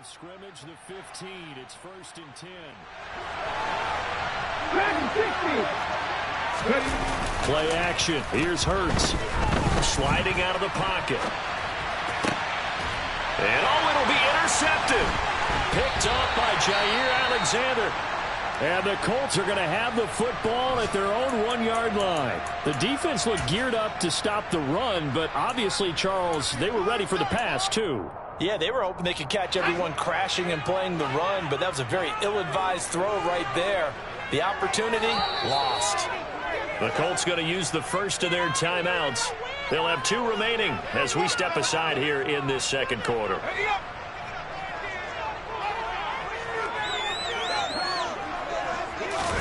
of scrimmage, the 15. It's 1st and 10. Play action. Here's Hurts. Sliding out of the pocket. And it'll be intercepted. Picked off by Jair Alexander. And the Colts are going to have the football at their own 1-yard line. The defense looked geared up to stop the run, but obviously, Charles, they were ready for the pass, too. Yeah, they were hoping they could catch everyone crashing and playing the run, but that was a very ill-advised throw right there. The opportunity, lost. The Colts going to use the first of their timeouts. They'll have 2 remaining as we step aside here in this second quarter.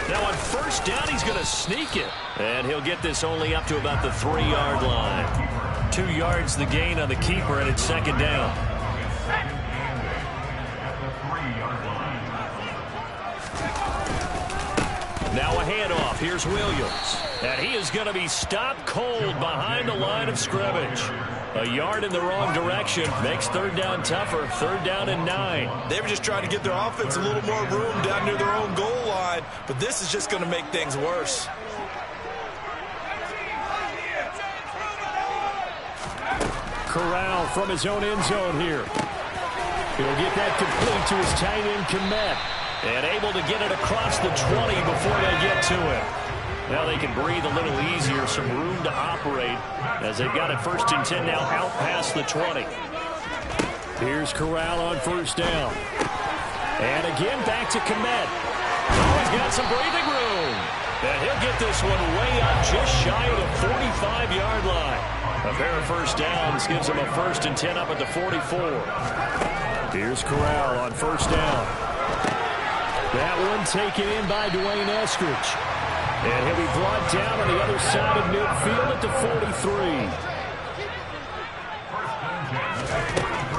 Now on first down, he's going to sneak it. And he'll get this only up to about the 3-yard line. 2 yards the gain on the keeper, and it's second down. Now a handoff. Here's Williams. And he is going to be stopped cold behind the line of scrimmage. A yard in the wrong direction makes third down tougher. Third down and 9. They were just trying to give their offense a little more room down near their own goal line, but this is just going to make things worse. Corral from his own end zone here. He'll get that complete to his tight end, Kmet. And able to get it across the 20 before they get to it. Now they can breathe a little easier, some room to operate as they've got it 1st and 10 now out past the 20. Here's Corral on first down. And again back to Kmet. Oh, he's got some breathing room. And he'll get this one way up just shy of the 45-yard line. A pair of first downs gives him a 1st and 10 up at the 44. Here's Corral on first down. That one taken in by Dwayne Eskridge. And he'll be brought down on the other side of midfield at the 43.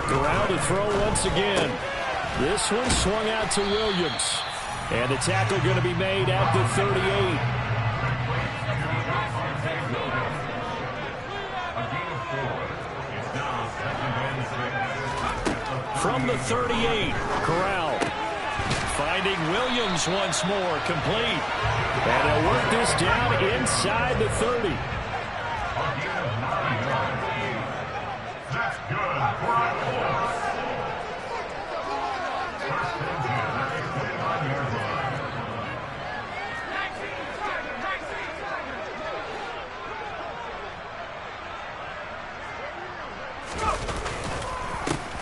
Corral to throw once again. This one swung out to Williams. And the tackle going to be made at the 38. From the 38, Corral finding Williams once more, complete. And they'll work this down inside the 30. That's good.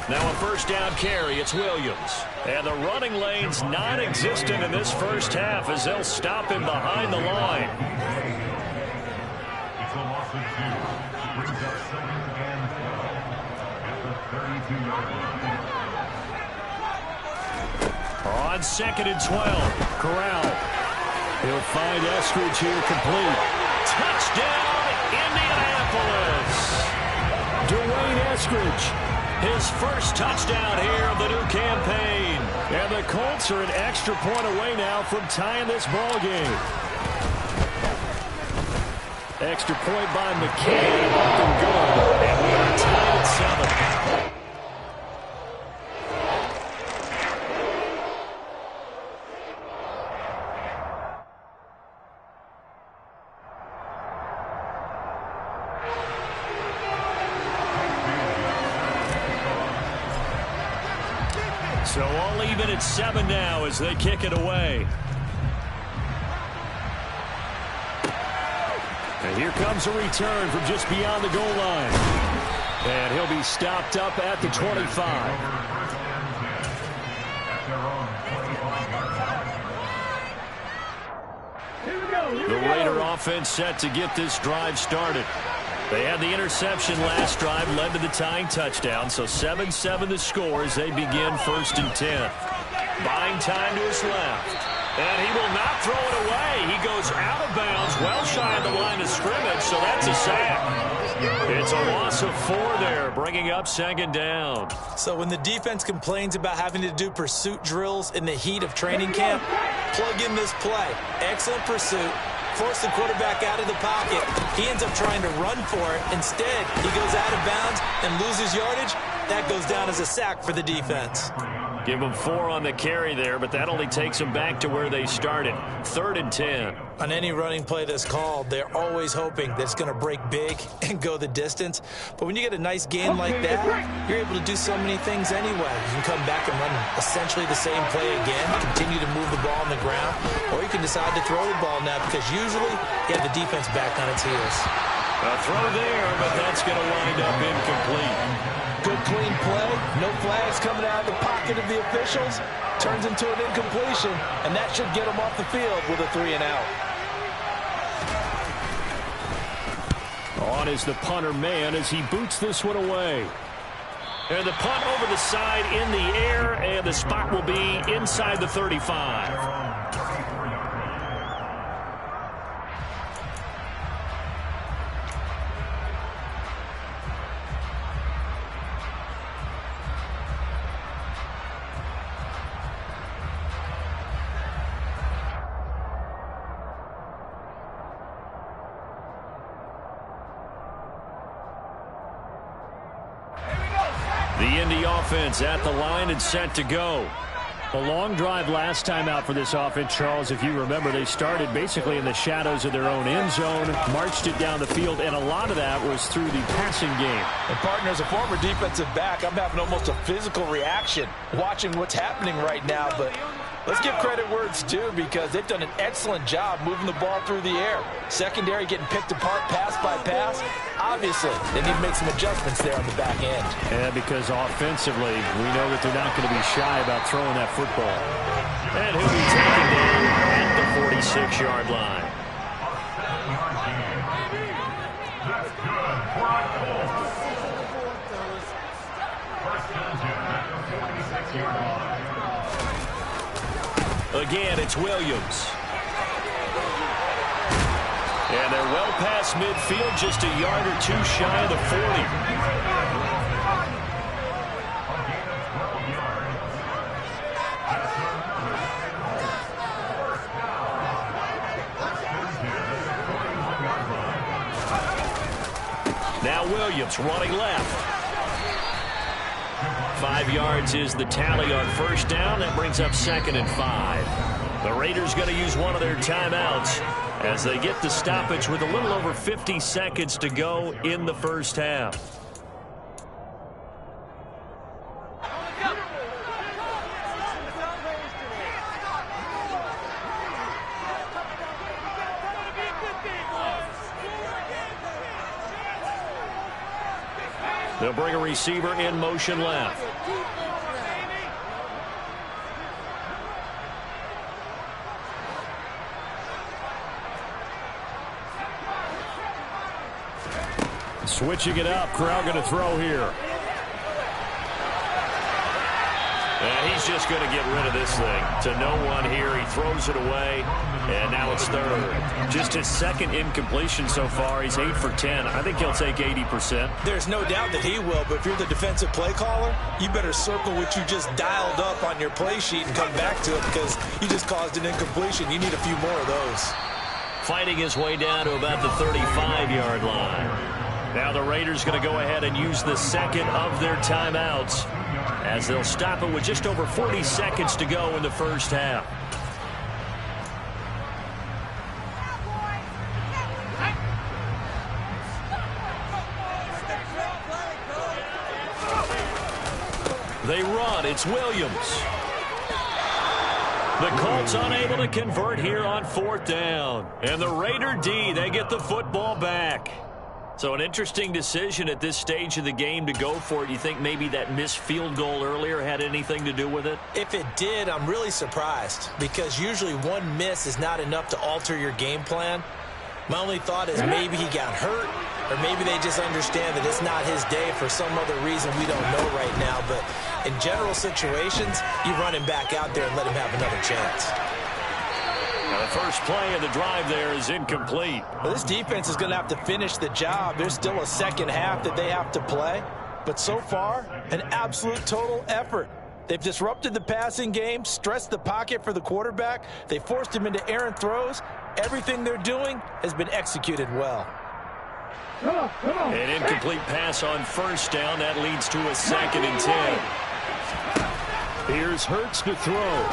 Now a first down carry, it's Williams. And the running lane's non-existent in this first half as they'll stop him behind the line. On 2nd and 12, Corral. He'll find Eskridge here complete. Touchdown, Indianapolis! Dwayne Eskridge. His first touchdown here of the new campaign. And the Colts are an extra point away now from tying this ball game. Extra point by McKay. Up and good. And we are tied at 7. So all even at 7 now as they kick it away. And here comes a return from just beyond the goal line. And he'll be stopped up at the 25. The Raider offense set to get this drive started. They had the interception last drive, led to the tying touchdown, so 7-7 the score as they begin 1st and 10. Buying time to his left. And he will not throw it away. He goes out of bounds, well shy of the line of scrimmage, so that's a sack. It's a loss of 4 there, bringing up 2nd down. So when the defense complains about having to do pursuit drills in the heat of training camp, plug in this play. Excellent pursuit. Force the quarterback out of the pocket. He ends up trying to run for it. Instead, he goes out of bounds and loses yardage. That goes down as a sack for the defense. Give them 4 on the carry there, but that only takes them back to where they started. 3rd and 10. On any running play that's called, they're always hoping that it's going to break big and go the distance. But when you get a nice gain like that, you're able to do so many things anyway. You can come back and run essentially the same play again, continue to move the ball on the ground, or you can decide to throw the ball now because usually you have the defense back on its heels. A throw there, but that's going to wind up incomplete. Good, clean play. No flags coming out of the pocket of the officials. Turns into an incompletion, and that should get them off the field with a 3-and-out. On is the punter man as he boots this one away. And the punt over the side in the air, and the spot will be inside the 35. The Indy offense at the line and set to go. A long drive last time out for this offense, Charles. If you remember, they started basically in the shadows of their own end zone, marched it down the field, and a lot of that was through the passing game. And partner, as a former defensive back, I'm having almost a physical reaction watching what's happening right now. But let's give credit where it's due because they've done an excellent job moving the ball through the air. Secondary getting picked apart pass by pass. Obviously, they need to make some adjustments there on the back end. And because offensively, we know that they're not going to be shy about throwing that football. And he'll be taken down at the 46-yard line. Again, it's Williams. And they're well past midfield, just a yard or two shy of the 40. Now Williams running left. 5 yards is the tally on first down. That brings up 2nd and 5. The Raiders going to use one of their timeouts as they get the stoppage with a little over 50 seconds to go in the first half. They'll bring a receiver in motion left. Switching it up, Corral going to throw here. And he's just going to get rid of this thing to no one here. He throws it away, and now it's 3rd. Just his 2nd incompletion so far. He's 8 for 10. I think he'll take 80%. There's no doubt that he will, but if you're the defensive play caller, you better circle what you just dialed up on your play sheet and come back to it because you just caused an incompletion. You need a few more of those. Fighting his way down to about the 35-yard line. Now the Raiders going to go ahead and use the 2nd of their timeouts as they'll stop it with just over 40 seconds to go in the first half. They run. It's Williams. The Colts unable to convert here on 4th down. And the Raider D, they get the football back. So an interesting decision at this stage of the game to go for it. You think maybe that missed field goal earlier had anything to do with it? If it did, I'm really surprised because usually one miss is not enough to alter your game plan. My only thought is maybe he got hurt or maybe they just understand that it's not his day for some other reason we don't know right now. But in general situations, you run him back out there and let him have another chance. The first play of the drive there is incomplete. Well, this defense is going to have to finish the job. There's still a second half that they have to play. But so far, an absolute total effort. They've disrupted the passing game, stressed the pocket for the quarterback. They forced him into errant throws. Everything they're doing has been executed well. An incomplete pass on first down. That leads to a 2nd and 10. Here's Hurts to throw.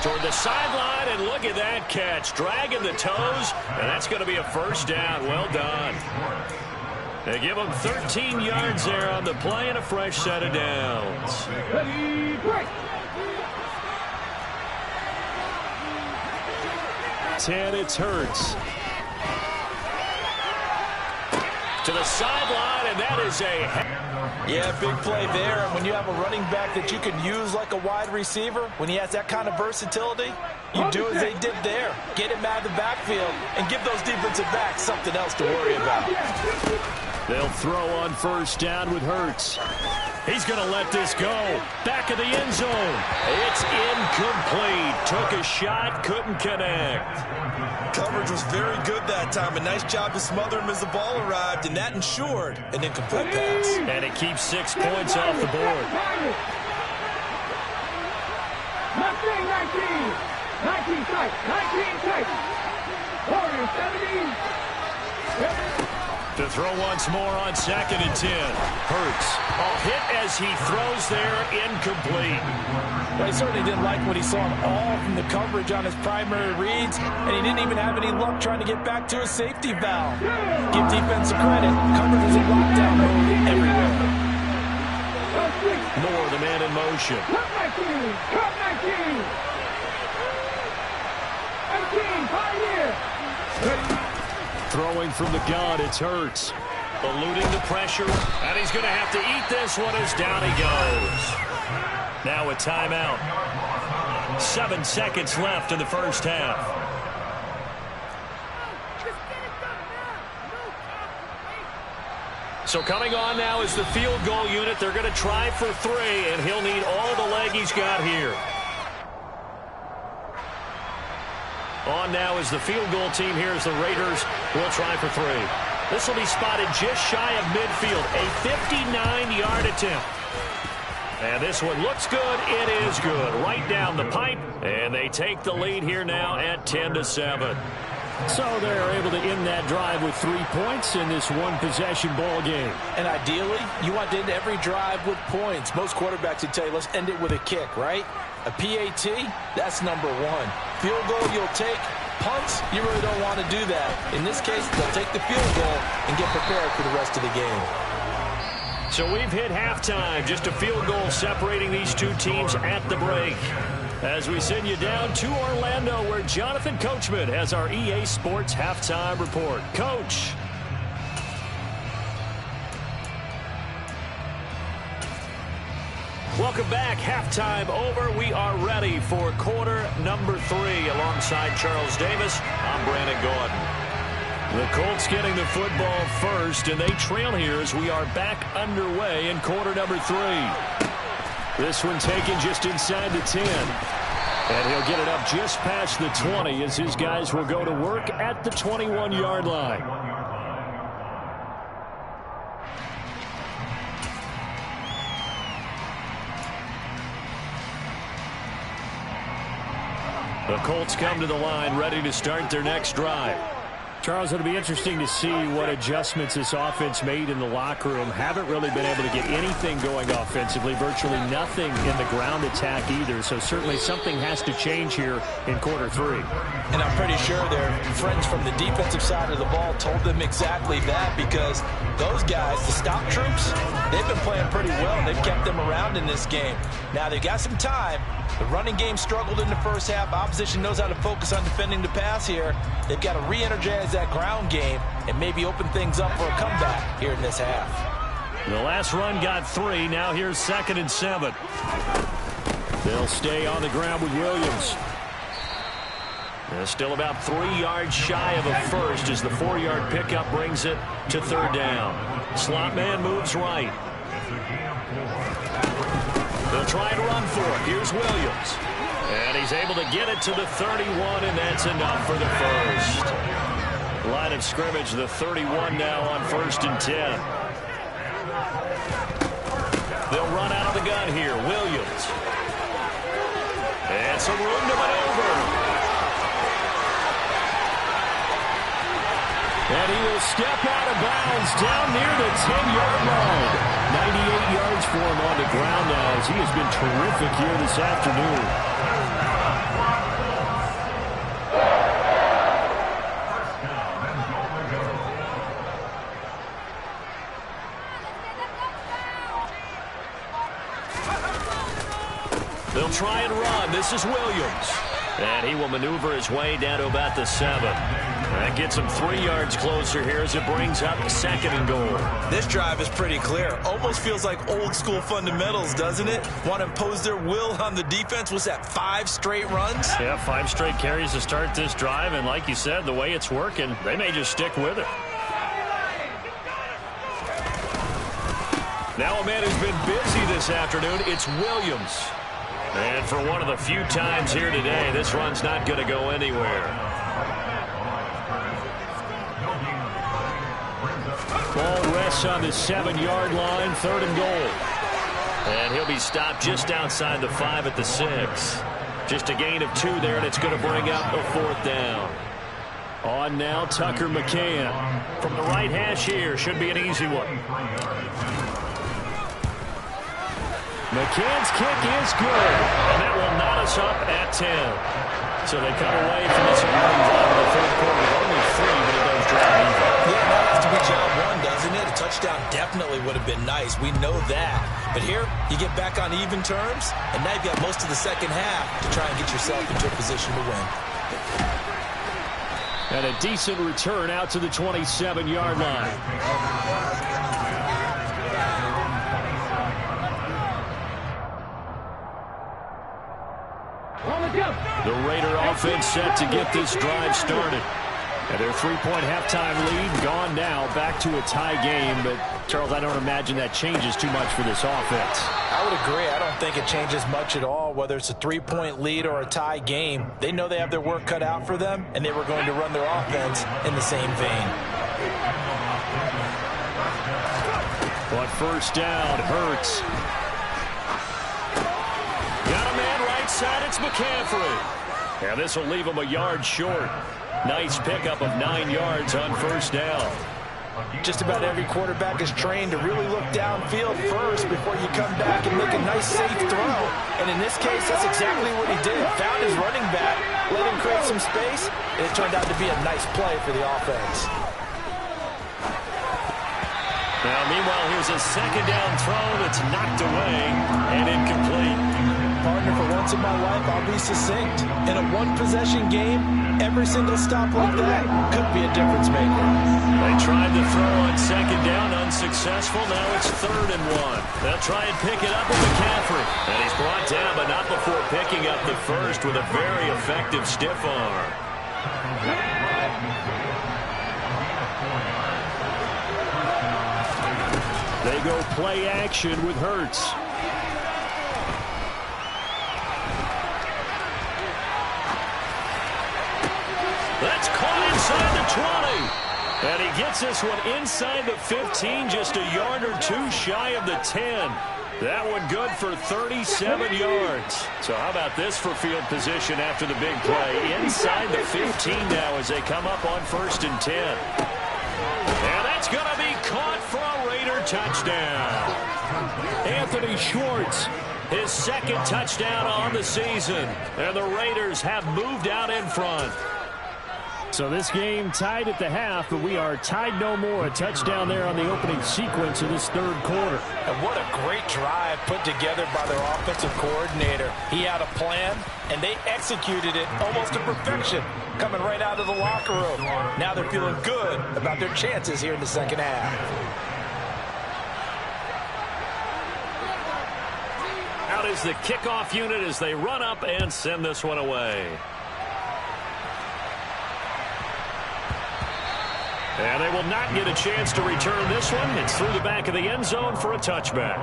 Toward the sideline, and look at that catch. Dragging the toes, and that's going to be a first down. Well done. They give him 13 yards there on the play and a fresh set of downs. Ready, break. 10, it's Hurts. To the sideline, and that is a... Yeah, big play there. And when you have a running back that you can use like a wide receiver, when he has that kind of versatility, you do as they did there. Get him out of the backfield and give those defensive backs something else to worry about. They'll throw on first down with Hurts. He's going to let this go. Back of the end zone. It's incomplete. Took a shot, couldn't connect. Coverage was very good that time. A nice job to smother him as the ball arrived, and that ensured an incomplete pass. And it keeps 6 points off the board. 19 tight. 19 tight. Warriors 17. To throw once more on 2nd and 10. Hurts. A hit as he throws there, incomplete. Well, he certainly didn't like what he saw at all from the coverage on his primary reads, and he didn't even have any luck trying to get back to his safety valve. Give defense credit. Coverage was in lockdown mode everywhere. Moore, the man in motion. Top 19. Top 19. 18. 5 years. Throwing from the gun, it's Hurts. Eluding the pressure, and he's going to have to eat this one as down he goes. Now a timeout. 7 seconds left in the first half. So coming on now is the field goal unit. They're going to try for 3, and he'll need all the leg he's got here. On now is the field goal team here as the Raiders will try for 3. This will be spotted just shy of midfield. A 59-yard attempt. And this one looks good. It is good. Right down the pipe. And they take the lead here now at 10-7. So they're able to end that drive with 3 points in this one-possession ball game. And ideally, you want to end every drive with points. Most quarterbacks would tell you, let's end it with a kick, right? A PAT, that's number 1. Field goal you'll take. Punts, you really don't want to do that. In this case, they'll take the field goal and get prepared for the rest of the game. So we've hit halftime. Just a field goal separating these two teams at the break. As we send you down to Orlando, where Jonathan Coachman has our EA Sports halftime report. Coach. Welcome back. Halftime over. We are ready for quarter number 3. Alongside Charles Davis, I'm Brandon Gordon. The Colts getting the football first, and they trail here as we are back underway in quarter number 3. This one taken just inside the 10. And he'll get it up just past the 20 as his guys will go to work at the 21-yard line. The Colts come to the line ready to start their next drive. Charles, it'll be interesting to see what adjustments this offense made in the locker room. Haven't really been able to get anything going offensively, virtually nothing in the ground attack either. So certainly something has to change here in quarter 3. And I'm pretty sure their friends from the defensive side of the ball told them exactly that, because those guys, the stop troops, they've been playing pretty well. They've kept them around in this game. Now they've got some time. The running game struggled in the first half. Opposition knows how to focus on defending the pass here. They've got to re-energize that ground game and maybe open things up for a comeback here in this half. The last run got 3. Now here's 2nd and 7. They'll stay on the ground with Williams. And still about 3 yards shy of a first as the 4-yard pickup brings it to 3rd down. Slot man moves right. They'll try to run for it. Here's Williams. And he's able to get it to the 31, and that's enough for the first. Line of scrimmage, the 31 now on 1st and 10. They'll run out of the gun here. Williams. And some room to maneuver. And he will step out of bounds down near the 10-yard line. 98 yards for him on the ground now as he has been terrific here this afternoon. They'll try and run. This is Williams. And he will maneuver his way down to about the 7. That gets him 3 yards closer here as it brings up 2nd and goal. This drive is pretty clear. Almost feels like old school fundamentals, doesn't it? Want to impose their will on the defense. Was that 5 straight runs? Yeah, 5 straight carries to start this drive. And like you said, the way it's working, they may just stick with it. Now a man who's been busy this afternoon, it's Williams. And for one of the few times here today, this run's not going to go anywhere. Ball rests on the 7-yard line, 3rd and goal. And he'll be stopped just outside the 5 at the 6. Just a gain of 2 there, and it's going to bring up a 4th down. On now, Tucker McCann. From the right hash here, should be an easy one. McCann's kick is good, and that will knot us up at 10. So they come away from this opening drive of the 3rd quarter with only 3, but it does drop even. Yeah, that has to be job 1, doesn't it? A touchdown definitely would have been nice. We know that. But here, you get back on even terms, and now you've got most of the second half to try and get yourself into a position to win. And a decent return out to the 27-yard line. The Raider offense set to get this drive started. And their 3-point halftime lead gone now, back to a tie game. But, Charles, I don't imagine that changes too much for this offense. I would agree. I don't think it changes much at all, whether it's a 3-point lead or a tie game. They know they have their work cut out for them, and they were going to run their offense in the same vein. But first down, Hurts. Got a man right side, it's McCaffrey. And this will leave him a yard short. Nice pickup of 9 yards on first down. Just about every quarterback is trained to really look downfield first before you come back and make a nice, safe throw. And in this case, that's exactly what he did. Found his running back, let him create some space, and it turned out to be a nice play for the offense. Now, meanwhile, here's a 2nd down throw that's knocked away and incomplete. Partner, for once in my life, I'll be succinct. In a one-possession game, every single stop like that could be a difference maker. They tried to throw on 2nd down, unsuccessful. Now it's 3rd and 1. They'll try and pick it up with McCaffrey. And he's brought down, but not before picking up the first with a very effective stiff arm. They go play action with Hurts. That's caught inside the 20. And he gets this one inside the 15, just a yard or 2 shy of the 10. That one good for 37 yards. So how about this for field position after the big play? Inside the 15 now as they come up on 1st and 10. And that's going to be caught for a Raider touchdown. Anthony Schwartz, his 2nd touchdown on the season. And the Raiders have moved out in front. So this game tied at the half, but we are tied no more. A touchdown there on the opening sequence of this 3rd quarter. And what a great drive put together by their offensive coordinator. He had a plan, and they executed it almost to perfection, coming right out of the locker room. Now they're feeling good about their chances here in the second half. Out is the kickoff unit as they run up and send this one away. And they will not get a chance to return this one. It's through the back of the end zone for a touchback.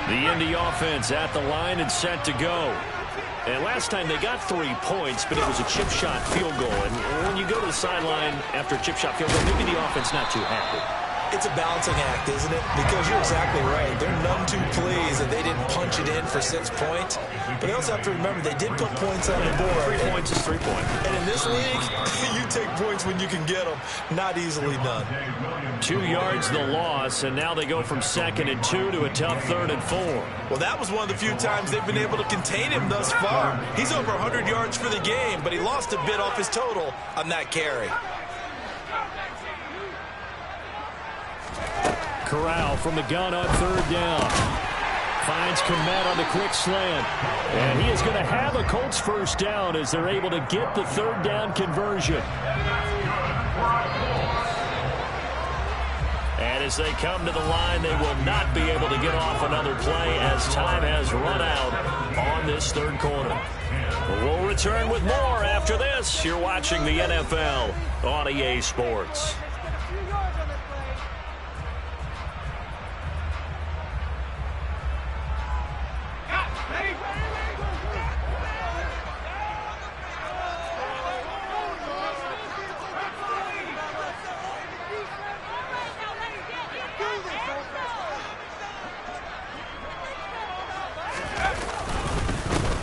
The Indy offense at the line and set to go. And last time they got 3 points, but it was a chip shot field goal. And when you go to the sideline after a chip shot field goal, maybe the offense not too happy. It's a balancing act, isn't it? Because you're exactly right. They're none too pleased that they didn't punch it in for 6 points. But they also have to remember they did put points on the board. 3 points is 3 points. And in this league, you take points when you can get them. Not easily done. 2 yards the loss, and now they go from 2nd and 2 to a tough 3rd and 4. Well, that was one of the few times they've been able to contain him thus far. He's over 100 yards for the game, but he lost a bit off his total on that carry. Corral from the gun on 3rd down. Finds Kmet on the quick slant. And he is going to have a Colts 1st down as they're able to get the 3rd down conversion. And as they come to the line, they will not be able to get off another play as time has run out on this 3rd quarter. We'll return with more after this. You're watching the NFL on EA Sports.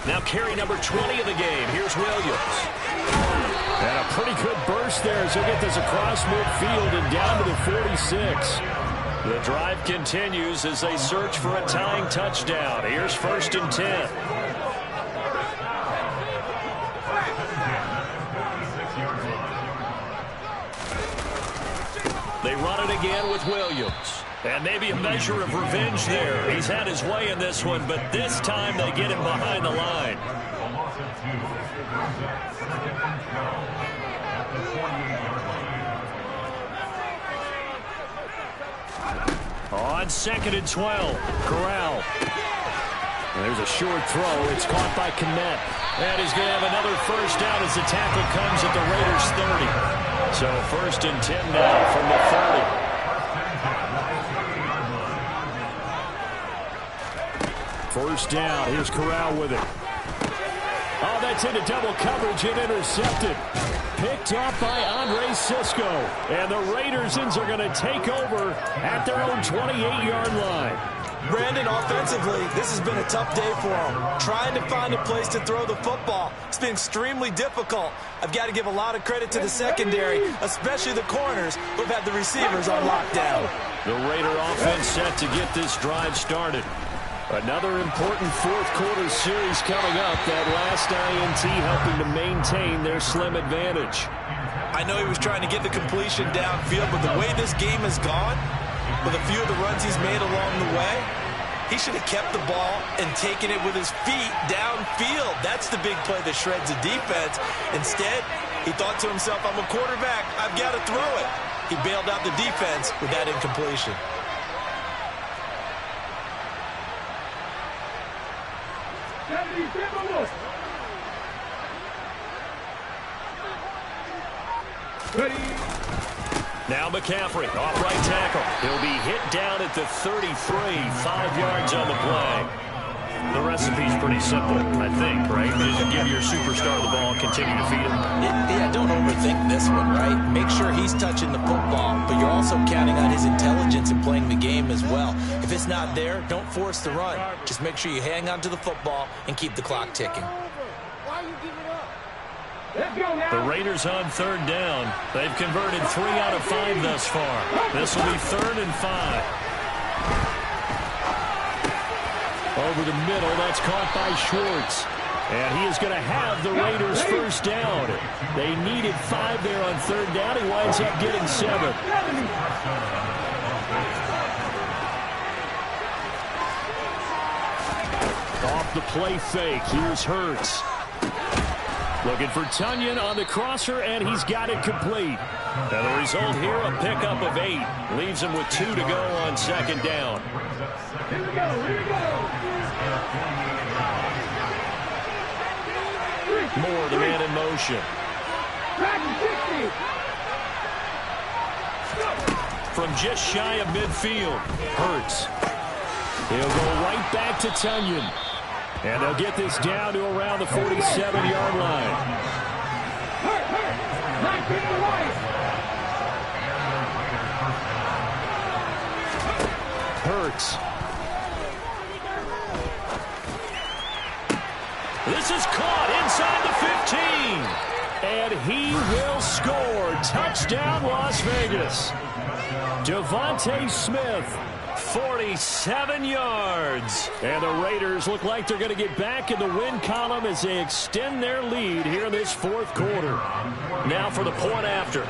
Now carry number 20 of the game. Here's Williams. And a pretty good burst there as he'll get this across midfield and down to the 46. The drive continues as they search for a tying touchdown. Here's 1st and 10. They run it again with Williams. And maybe a measure of revenge there. He's had his way in this one, but this time they get him behind the line. On 2nd and 12, Corral. There's a short throw. It's caught by Kmet. And he's going to have another 1st down as the tackle comes at the Raiders' 30. So 1st and 10 now from the 30. 1st down. Here's Corral with it. Oh, that's into double coverage and intercepted. Picked off by Andre Cisco. And the Raidersons are going to take over at their own 28-yard line. Brandon, offensively, this has been a tough day for him. Trying to find a place to throw the football. It's been extremely difficult. I've got to give a lot of credit to the secondary, especially the corners who've had the receivers on lockdown. The Raider offense set to get this drive started. Another important 4th quarter series coming up. That last INT helping to maintain their slim advantage. I know he was trying to get the completion downfield, but the way this game has gone, with a few of the runs he's made along the way, he should have kept the ball and taken it with his feet downfield. That's the big play that shreds the defense. Instead, he thought to himself, I'm a quarterback, I've got to throw it. He bailed out the defense with that incompletion. Ready. Now McCaffrey, off right tackle. He'll be hit down at the 33, 5 yards on the play. The recipe's pretty simple, I think, right? Just give your superstar the ball and continue to feed him. Yeah, don't overthink this one, right? Make sure he's touching the football, but you're also counting on his intelligence in playing the game as well. If it's not there, don't force the run. Just make sure you hang on to the football and keep the clock ticking. Why you giving up? Let's go now. The Raiders on 3rd down. They've converted 3 out of 5 thus far. This will be 3rd and 5. Over the middle, that's caught by Schwartz. And he is going to have the Raiders' 1st down. They needed 5 there on 3rd down. He winds up getting 7. Off the play fake, here's Hurts. Looking for Tunyon on the crosser, and he's got it complete. And the result here, a pickup of 8. Leaves him with 2 to go on 2nd down. Here we go, here we go. Moore, the man in motion. Back to 60. From just shy of midfield, Hurts. He'll go right back to Tunyon. And they'll get this down to around the 47-yard line. Hurt. Not to the right. efforts. This is caught inside the 15. And he will score. Touchdown, Las Vegas. Devontae Smith, 47 yards. And the Raiders look like they're going to get back in the win column as they extend their lead here in this fourth quarter. Now for the point after.